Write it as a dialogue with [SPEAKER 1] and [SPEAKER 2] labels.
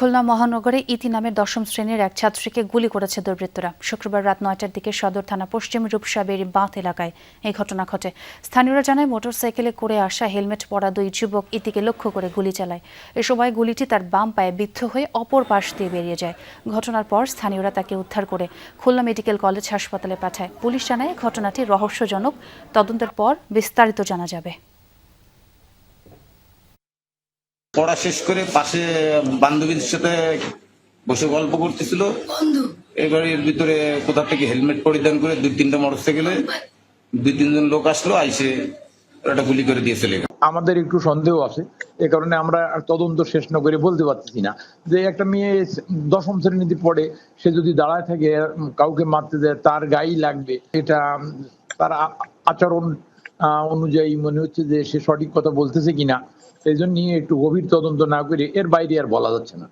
[SPEAKER 1] খুলনা মহানগরে ইতি নামের 10ম শ্রেণীর এক ছাত্রীকে গুলি করেছে দুর্বৃত্তরা। শুক্রবার রাত 9টার দিকে সদর থানা পশ্চিম রূপসাবেরী বাঁধ এলাকায় এই ঘটনা ঘটে। স্থানীয়রা জানায়, মোটরসাইকেলে করে আসা হেলমেট পরা দুই যুবক ইতিকে লক্ষ্য করে গুলি চালায়। এ সময় গুলিটি তার বাম পায়ে বিদ্ধ হয়ে অপর পাশ দিয়ে বেরিয়ে যায়। ঘটনার পর স্থানীয়রা তাকে উদ্ধার করে খুলনা মেডিকেল কলেজ হাসপাতালে পাঠায়। পুলিশ জানায়, ঘটনাটি রহস্যজনক। তদন্তের পর বিস্তারিত জানা যাবে।
[SPEAKER 2] পড়া শেষ করে পাশে বান্ধবীদের সাথে বসে গল্প করতেছিল। এবার এর ভিতরে কোথা থেকে হেলমেট পরিধান করে 2-3টা মোটরসাইকেলে 2-3 জন লোক আসলো, আইসে একটা গুলি করে দিয়ে চলে গেল।
[SPEAKER 3] আমাদের একটু সন্দেহ আছে, এ কারণে আমরা তদন্ত শেষ না করে বলতে পারতেছি না যে একটা মেয়ে 10ম শ্রেণীতে পড়ে, সে যদি দাঁড়ায় থাকে কাউকে মারতে যায়, তার গায়েই লাগবে। এটা তার আচরণ অনুযায়ী মনে হচ্ছে যে সে সঠিক কথা বলতেছে কিনা, এই জন্য একটু গভীর তদন্ত না করে এর বাইরে আর বলা যাচ্ছে না।